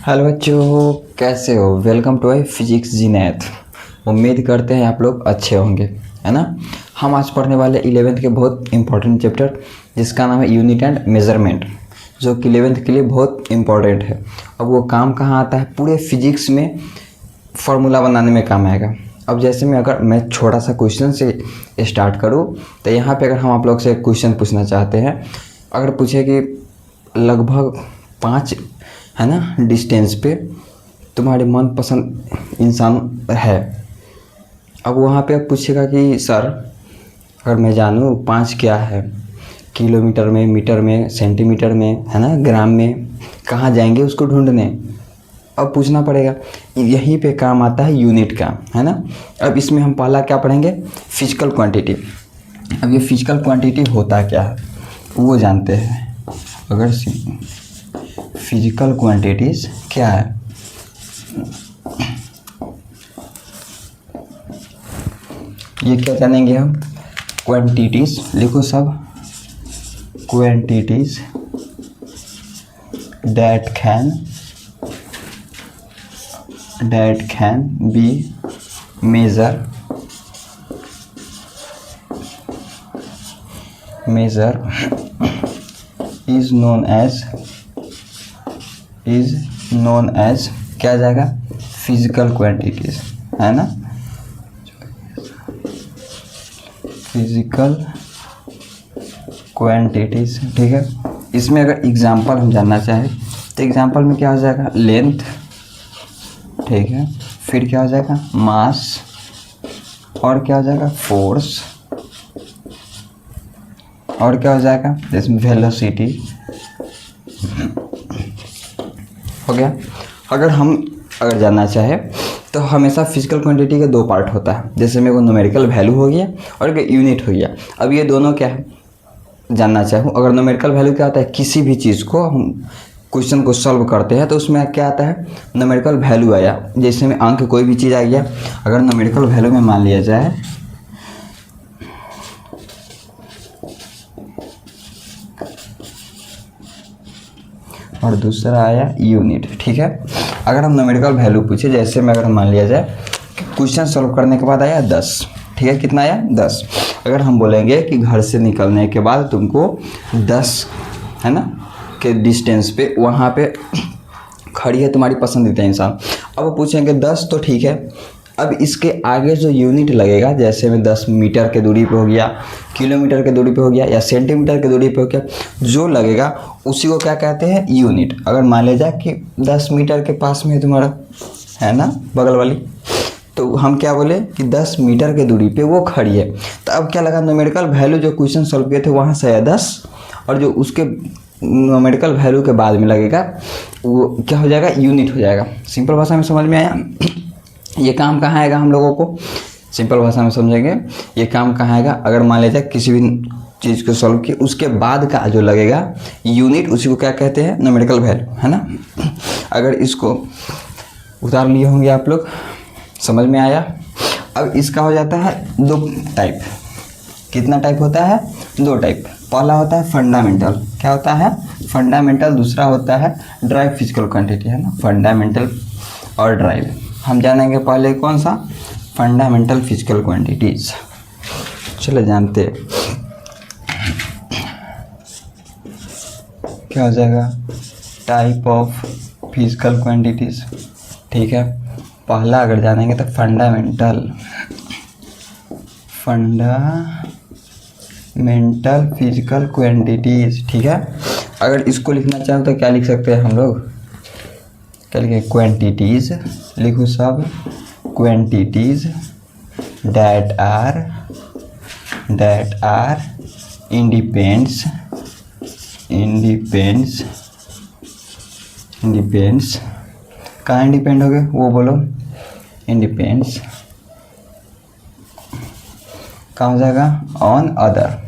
Hello बच्चों, कैसे हो। Welcome to I physics G math. उम्मीद करते हैं आप लोग अच्छे होंगे, है ना। हम आज पढ़ने वाले 11th के बहुत इंपॉर्टेंट चैप्टर जिसका नाम है यूनिट एंड मेजरमेंट, जो कि 11th के लिए बहुत इंपॉर्टेंट है। अब वो काम कहाँ आता है, पूरे फिजिक्स में फार्मूला बनाने में काम आएगा। अब जैसे मैं छोटा सा क्वेश्चन से स्टार्ट करूँ तो यहाँ पे अगर हम आप लोग से क्वेश्चन पूछना चाहते हैं, अगर पूछे कि लगभग 5 है ना डिस्टेंस पे तुम्हारे मनपसंद इंसान है। अब वहाँ पे पूछेगा कि सर अगर मैं जानूँ 5 क्या है, किलोमीटर में, मीटर में, सेंटीमीटर में, है ना, ग्राम में, कहाँ जाएंगे उसको ढूंढने। अब पूछना पड़ेगा। यहीं पे काम आता है यूनिट का, है ना। अब इसमें हम पहला क्या पढ़ेंगे, फिजिकल क्वांटिटी। अब ये फिजिकल क्वांटिटी होता क्या है वो जानते हैं। अगर फिजिकल क्वांटिटीज क्या है, ये क्या जानेंगे हम, क्वांटिटीज। लिखो सब, quantities that can be measured is known as क्या जाएगा, फिजिकल क्वांटिटीज, है ना। फिजिकल क्वांटिटीज, ठीक है। इसमें अगर एग्जांपल हम जानना चाहें तो एग्जांपल में क्या हो जाएगा, लेंथ, ठीक है। फिर क्या हो जाएगा, मास, और क्या हो जाएगा, फोर्स, और क्या हो जाएगा, इसमें वेलोसिटी, हो गया। अगर जानना चाहे तो हमेशा फिजिकल क्वांटिटी के 2 पार्ट होता है। जैसे मेरे को न्यूमेरिकल वैल्यू हो गया और एक यूनिट हो गया। अब ये दोनों क्या है जानना चाहूँ। अगर न्यूमेरिकल वैल्यू क्या होता है, किसी भी चीज़ को हम क्वेश्चन को सॉल्व करते हैं तो उसमें क्या आता है, न्यूमेरिकल वैल्यू आया। जैसे में अंक कोई भी चीज़ आ गया, अगर न्यूमेरिकल वैल्यू में मान लिया जाए और दूसरा आया यूनिट, ठीक है। अगर हम न्यूमेरिकल वैल्यू पूछे, जैसे में अगर मान लिया जाए कि क्वेश्चन सॉल्व करने के बाद आया 10, ठीक है, कितना आया 10। अगर हम बोलेंगे कि घर से निकलने के बाद तुमको 10, है ना, के डिस्टेंस पे वहाँ पे खड़ी है तुम्हारी पसंदीदा इंसान। अब वो पूछेंगे 10 तो ठीक है। अब इसके आगे जो यूनिट लगेगा, जैसे में 10 मीटर के दूरी पे हो गया, किलोमीटर के दूरी पे हो गया, या सेंटीमीटर के दूरी पे हो गया, जो लगेगा उसी को क्या कहते हैं, यूनिट। अगर मान लिया जाए कि 10 मीटर के पास में तुम्हारा है ना बगल वाली, तो हम क्या बोले कि 10 मीटर के दूरी पे वो खड़ी है। तो अब क्या लगा, न्यूमेरिकल वैल्यू जो क्वेश्चन सॉल्व किए थे वहाँ से आया 10, और जो उसके न्यूमेरिकल वैल्यू के बाद में लगेगा वो क्या हो जाएगा, यूनिट हो जाएगा। सिंपल भाषा में समझ में आया। ये काम कहाँ आएगा हम लोगों को, सिंपल भाषा में समझेंगे। ये काम कहाँ आएगा, अगर मान लीजिए किसी भी चीज़ को सॉल्व किया उसके बाद का जो लगेगा यूनिट, उसी को क्या कहते हैं, न्यूमेरिकल वैल्यू, है ना। अगर इसको उतार लिए होंगे आप लोग, समझ में आया। अब इसका हो जाता है 2 टाइप। कितना टाइप होता है, 2 टाइप। पहला होता है फंडामेंटल, क्या होता है, फंडामेंटल। दूसरा होता है ड्राइव फिजिकल क्वांटिटी, है ना, फंडामेंटल और ड्राइव। हम जानेंगे पहले कौन सा, फंडामेंटल फिजिकल क्वांटिटीज। चलो जानते क्या हो जाएगा, टाइप ऑफ फिजिकल क्वांटिटीज, ठीक है। पहला अगर जानेंगे तो फंडामेंटल फिजिकल क्वांटिटीज, ठीक है। अगर इसको लिखना चाहो तो क्या लिख सकते हैं हम लोग, क्या लिखे, क्वांटिटीज। लिखो सब, क्वांटिटीज that are independence कहाँ इंडिपेंड हो गए वो बोलो, इंडिपेंड्स कहाँ हो जाएगा, ऑन अदर।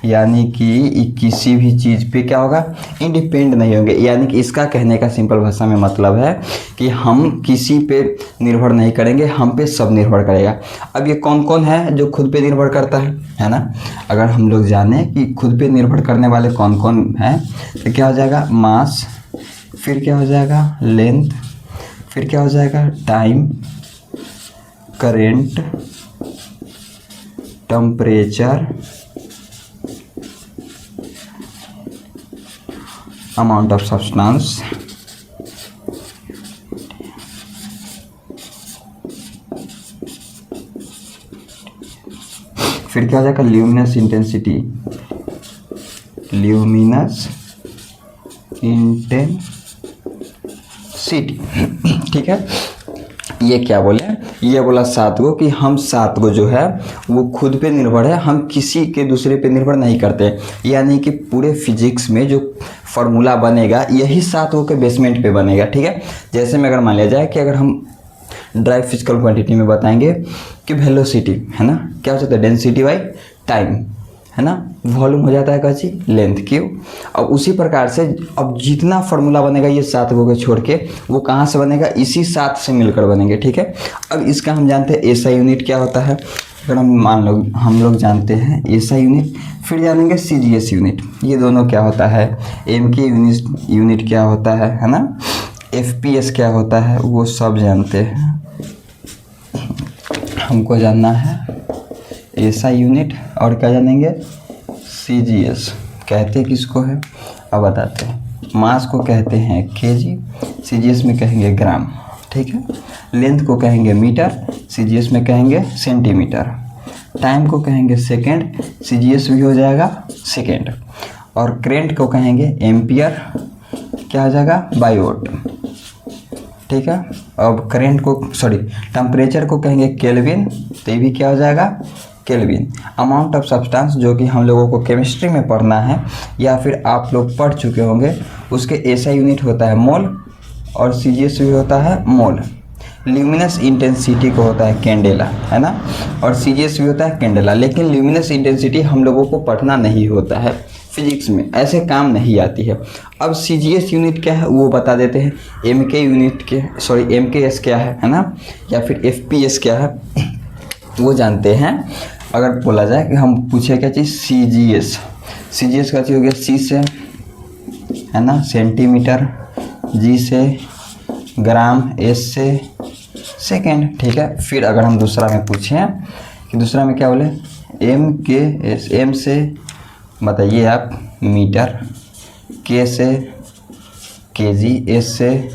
यानी कि किसी भी चीज़ पे क्या होगा, इंडिपेंड नहीं होंगे। यानी कि इसका कहने का सिंपल भाषा में मतलब है कि हम किसी पे निर्भर नहीं करेंगे, हम पे सब निर्भर करेगा। अब ये कौन कौन है जो खुद पे निर्भर करता है ना। अगर हम लोग जाने कि खुद पे निर्भर करने वाले कौन कौन हैं तो क्या हो जाएगा, मास, फिर क्या हो जाएगा लेंथ, फिर क्या हो जाएगा time, current, temperature, amount of substance, फिर क्या हो जाएगा ल्यूमिनस इंटेंसिटी, ल्यूमिनस इंटेंसिटी। ठीक है, ये क्या बोले, ये बोला 7 गो कि हम 7 गो जो है वो खुद पे निर्भर है, हम किसी के दूसरे पे निर्भर नहीं करते। यानी कि पूरे फिजिक्स में जो फार्मूला बनेगा यही 7 गो के बेसमेंट पे बनेगा। ठीक है, जैसे में अगर मान लिया जाए कि अगर हम ड्राई फिजिकल क्वांटिटी में बताएंगे कि वेलोसिटी है ना, क्या हो जाता है डेंसिटी बाई टाइम है ना, वॉल्यूम हो जाता है कैसी लेंथ क्यू। अब उसी प्रकार से अब जितना फार्मूला बनेगा ये 7 गो के छोड़ के वो कहाँ से बनेगा, इसी 7 से मिलकर बनेंगे। ठीक है, अब इसका हम जानते हैं एसआई यूनिट क्या होता है। अगर हम मान लो हम लोग जानते हैं एसआई यूनिट, फिर जानेंगे सीजीएस यूनिट, ये दोनों क्या होता है, एमके यूनिट क्या होता है ना, एफपीएस क्या होता है, वो सब जानते हैं। हमको जानना है एसआई यूनिट और क्या जानेंगे सीजीएस कहते किसको है, अब बताते हैं। मास को कहते हैं केजी, सीजीएस में कहेंगे ग्राम। ठीक है, लेंथ को कहेंगे मीटर, सीजीएस में कहेंगे सेंटीमीटर। टाइम को कहेंगे सेकंड, सीजीएस भी हो जाएगा सेकंड। और करेंट को कहेंगे एम्पियर, क्या हो जाएगा बायोट। ठीक है, अब करेंट को टेम्परेचर को कहेंगे केल्विन, तो ये भी क्या हो जाएगा केल्विन। अमाउंट ऑफ सब्सटेंस जो कि हम लोगों को केमिस्ट्री में पढ़ना है या फिर आप लोग पढ़ चुके होंगे, उसके एसआई यूनिट होता है मोल और सीजीएस भी होता है मोल। ल्यूमिनस इंटेंसिटी को होता है कैंडेला है ना, और सीजीएस भी होता है कैंडेला। लेकिन ल्यूमिनस इंटेंसिटी हम लोगों को पढ़ना नहीं होता है फिजिक्स में, ऐसे काम नहीं आती है। अब सीजीएस यूनिट क्या है वो बता देते हैं, एमके यूनिट के एमकेएस क्या है ना, या फिर एफपीएस क्या है वो जानते हैं। अगर बोला जाए कि हम पूछे क्या चीज़ सीजीएस का चीज़ हो गया सी से है ना सेंटीमीटर, जी से ग्राम, एस से सेकेंड। ठीक है, फिर अगर हम दूसरा में पूछें कि दूसरा में क्या बोले एमकेएस, एम से बताइए आप मीटर, के से केजी, एस से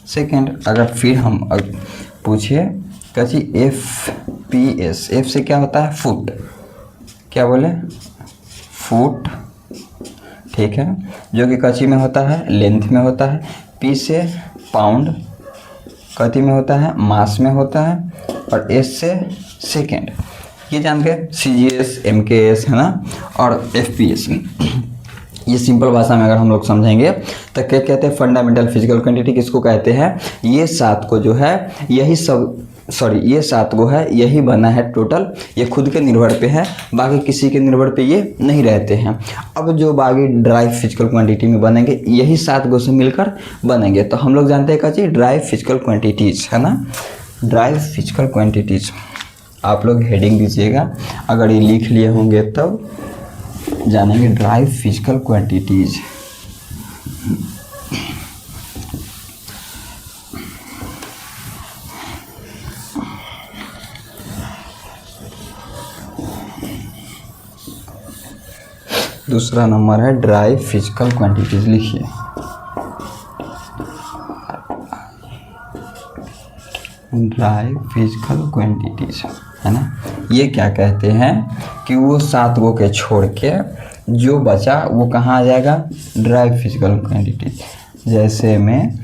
सेकेंड। अगर फिर हम पूछिए कैसी एफपीएस, एफ से क्या होता है फुट, क्या बोले फुट। ठीक है, जो कि कची में होता है लेंथ में होता है। पी से पाउंड, कति में होता है मास में होता है। और एस से सेकेंड। ये जान गए सीजीएस, एमकेएस है ना और एफपीएस। ये सिंपल भाषा में अगर हम लोग समझेंगे तो क्या कहते हैं फंडामेंटल फिजिकल क्वांटिटी किसको कहते हैं। ये 7 को जो है यही सब ये 7 गो है, यही बना है टोटल। ये खुद के निर्भर पे है, बाकी किसी के निर्भर पे ये नहीं रहते हैं। अब जो बाकी ड्राई फिजिकल क्वांटिटी में बनेंगे यही 7 गो से मिलकर बनेंगे। तो हम लोग जानते हैं क्या चीज़ ड्राई फिजिकल क्वांटिटीज़ है ना, ड्राई फिजिकल क्वांटिटीज़। आप लोग हेडिंग दीजिएगा, अगर ये लिख लिए होंगे तब जानेंगे ड्राई फिजिकल क्वांटिटीज़। दूसरा नंबर है ड्राई फिजिकल क्वांटिटीज, लिखिए ड्राई फिजिकल क्वांटिटीज है ना। ये क्या कहते हैं कि वो 7 गो के छोड़ के जो बचा वो कहाँ आ जाएगा ड्राई फिजिकल क्वांटिटीज। जैसे में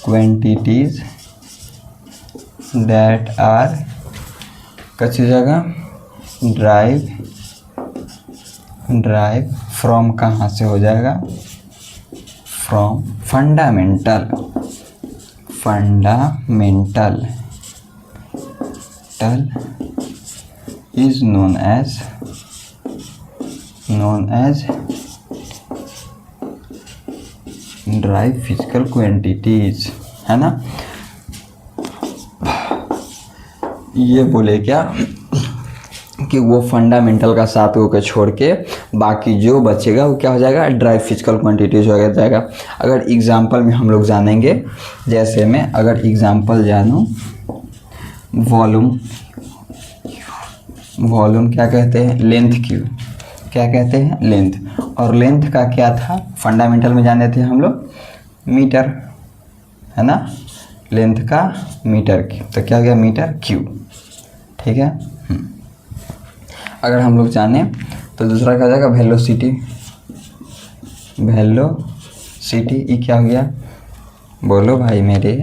क्वांटिटीज दैट आर कच्ची जगह ड्राइव फ्रॉम कहाँ से हो जाएगा from fundamental is known as derived physical quantities है ना। ये बोले क्या कि वो फंडामेंटल का 7 गो के छोड़ के बाकी जो बचेगा वो क्या हो जाएगा, ड्राई फिजिकल क्वांटिटीज हो जाएगा। अगर एग्जाम्पल में हम लोग जानेंगे, जैसे मैं अगर एग्जाम्पल जानूँ, वॉल्यूम क्या कहते हैं, लेंथ क्यू, क्या कहते हैं, लेंथ। और लेंथ का क्या था, फंडामेंटल में जाने थे हम लोग, मीटर, है ना, लेंथ का मीटर क्यू, तो क्या हो गया, मीटर क्यू, ठीक है। अगर हम लोग जाने तो दूसरा क्या हो जाएगा, वेलोसिटी, ये क्या हो गया, बोलो भाई मेरे,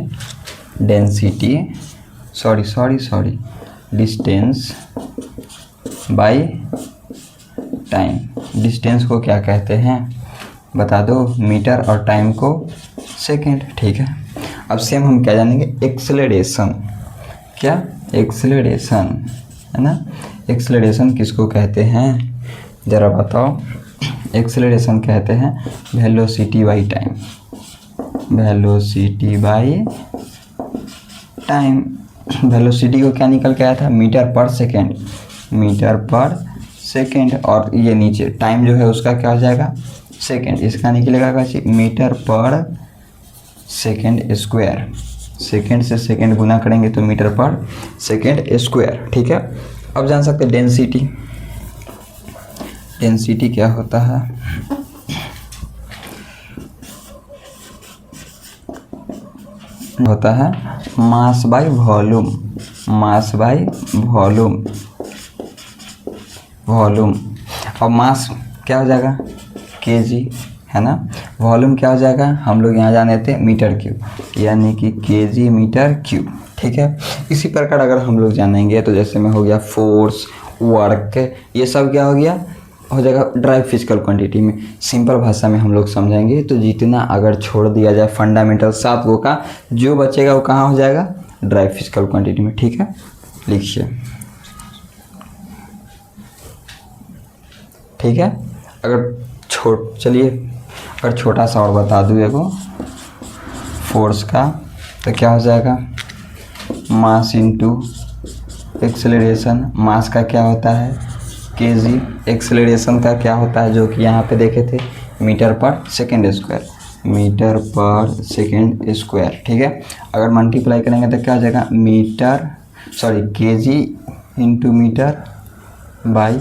density, sorry distance by time. Distance को क्या कहते हैं बता दो, मीटर, और टाइम को सेकंड, ठीक है। अब सेम हम क्या जानेंगे, एक्सेलरेशन, क्या, एक्सेलरेशन, है ना, एक्सेलरेशन किसको कहते हैं ज़रा बताओ। एक्सेलरेशन कहते हैं velocity by time, velocity by time. Velocity को क्या निकल के आया था, मीटर पर सेकेंड, मीटर पर सेकेंड, और ये नीचे टाइम जो है उसका क्या हो जाएगा, सेकेंड, इसका निकलेगा कैसे, मीटर पर सेकेंड स्क्वायर, सेकेंड से सेकेंड गुना करेंगे तो मीटर पर सेकेंड स्क्वायर, ठीक है। अब जान सकते हैं डेंसिटी, डेंसिटी क्या होता है, होता है mass by volume, mass by volume, और मास क्या हो जाएगा, केजी, है ना। वॉल्यूम क्या हो जाएगा, हम लोग यहाँ जाने थे मीटर क्यूब, यानी कि केजी मीटर क्यूब, ठीक है। इसी प्रकार अगर हम लोग जानेंगे तो जैसे में हो गया फोर्स, वर्क, ये सब क्या हो गया, हो जाएगा ड्राई फिजिकल क्वांटिटी में। सिंपल भाषा में हम लोग समझेंगे तो जितना अगर छोड़ दिया जाए फंडामेंटल 7 गो का, जो बचेगा वो कहाँ हो जाएगा, ड्राई फिजिकल क्वांटिटी में, ठीक है। लिखिए, ठीक है। अगर चलिए अगर छोटा सा और बता दूँ एगो फोर्स का, तो क्या हो जाएगा, मास इंटू एक्सेलरेशन। मास का क्या होता है, केजी, एक्सेलरेशन का क्या होता है, जो कि यहाँ पे देखे थे, मीटर पर सेकेंड स्क्वायर, मीटर पर सेकेंड स्क्वायर, ठीक है। अगर मल्टीप्लाई करेंगे तो क्या हो जाएगा, kg into metre by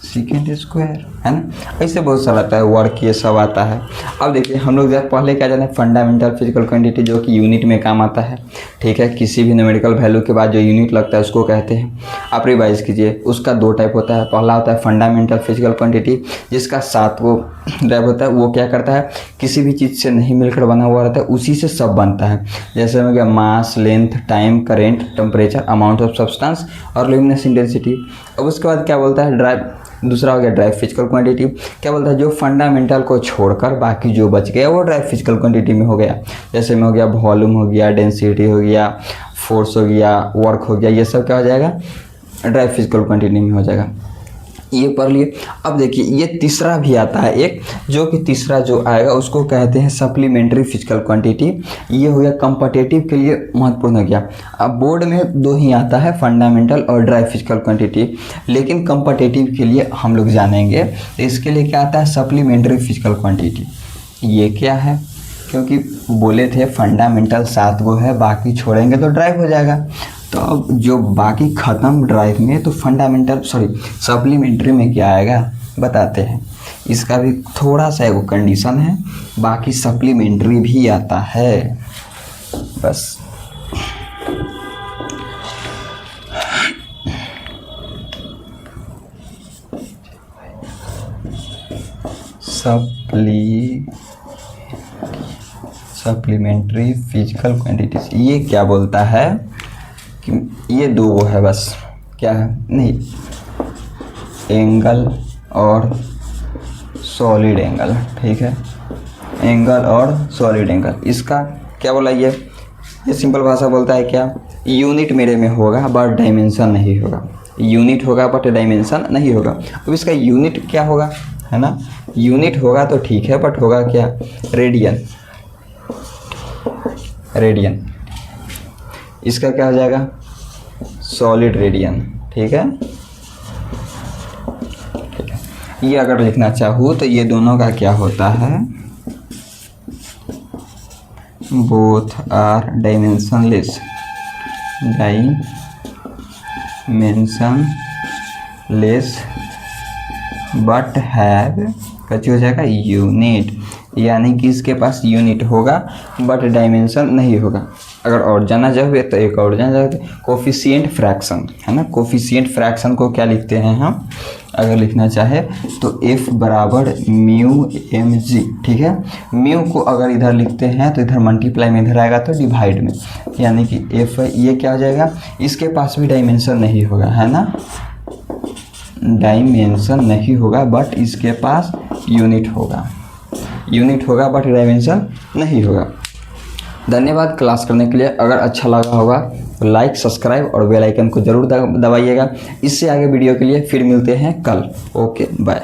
second square, है ना। ऐसे बहुत सारा आता है, वर्क, ये सब आता है। अब देखिए हम लोग जब पहले क्या जाने, फंडामेंटल फिजिकल क्वांटिटी, जो कि यूनिट में काम आता है, ठीक है। किसी भी न्यूमेरिकल वैल्यू के बाद जो यूनिट लगता है उसको कहते हैं। आप रिवाइज कीजिए, उसका 2 टाइप होता है। पहला होता है फंडामेंटल फिजिकल क्वांटिटी, जिसका 7 वो टाइप होता है। वो क्या करता है, किसी भी चीज़ से नहीं मिलकर बना हुआ रहता है, उसी से सब बनता है। जैसे हो गया mass, length, time, current, temperature, amount of substance और ल्यूमिनस इंटेंसिटी। अब उसके बाद क्या बोलता है, दूसरा हो गया ड्राई फिजिकल क्वांटिटी। क्या बोलता है, जो फंडामेंटल को छोड़कर बाकी जो बच गया वो ड्राई फिजिकल क्वांटिटी में हो गया। जैसे में हो गया वॉल्यूम हो गया, डेंसिटी हो गया, फोर्स हो गया, वर्क हो गया, ये सब क्या हो जाएगा, ड्राई फिजिकल क्वांटिटी में हो जाएगा। ये पढ़ लिए। अब देखिए ये तीसरा भी आता है एक, जो कि तीसरा जो आएगा उसको कहते हैं सप्लीमेंट्री फिजिकल क्वांटिटी। ये हो गया कॉम्पिटिटिव के लिए महत्वपूर्ण हो गया। अब बोर्ड में 2 ही आता है, फंडामेंटल और ड्राई फिजिकल क्वांटिटी, लेकिन कॉम्पिटिटिव के लिए हम लोग जानेंगे तो इसके लिए क्या आता है, सप्लीमेंट्री फिजिकल क्वांटिटी। ये क्या है, क्योंकि बोले थे फंडामेंटल 7 गो है, बाकी छोड़ेंगे तो ड्राइव हो जाएगा। तो अब जो बाकी ख़त्म ड्राइव में, तो सप्लीमेंट्री में क्या आएगा बताते हैं। इसका भी थोड़ा सा एगो कंडीशन है, बाकी सप्लीमेंट्री भी आता है बस। सप्लीमेंट्री फिजिकल क्वांटिटीज, ये क्या बोलता है कि ये 2 है बस, क्या है, नहीं, एंगल और सॉलिड एंगल, ठीक है, एंगल और सॉलिड एंगल। इसका क्या बोला, ये सिंपल भाषा बोलता है क्या, यूनिट मेरे में होगा बट डायमेंशन नहीं होगा, यूनिट होगा बट डायमेंशन नहीं होगा। अब इसका यूनिट क्या होगा, है ना, यूनिट होगा तो ठीक है, बट होगा क्या, रेडियन, रेडियन। इसका क्या हो जाएगा, सॉलिड रेडियन, ठीक है। ये अगर लिखना चाहूँ तो ये दोनों का क्या होता है, both are dimensionless, dimensionless but have कैसे हो जाएगा, यूनिट, यानी कि इसके पास यूनिट होगा बट डायमेंशन नहीं होगा। अगर और जाना चाहे तो एक और जाना चाहे, कोफिशिएंट फ्रैक्शन है ना। कोफिशिएंट फ्रैक्शन को क्या लिखते हैं हम, अगर लिखना चाहे तो f बराबर म्यू एम जी, ठीक है। म्यू को अगर इधर लिखते हैं तो इधर मल्टीप्लाई में, इधर आएगा तो डिवाइड में, यानी कि f ये क्या हो जाएगा, इसके पास भी डायमेंशन नहीं होगा, है ना, डायमेंशन नहीं होगा बट इसके पास यूनिट होगा, यूनिट होगा बट डायमेंशन नहीं होगा। धन्यवाद क्लास करने के लिए। अगर अच्छा लगा होगा तो लाइक, सब्सक्राइब और बेल आइकन को ज़रूर दबाइएगा। इससे आगे वीडियो के लिए फिर मिलते हैं कल। Okay bye.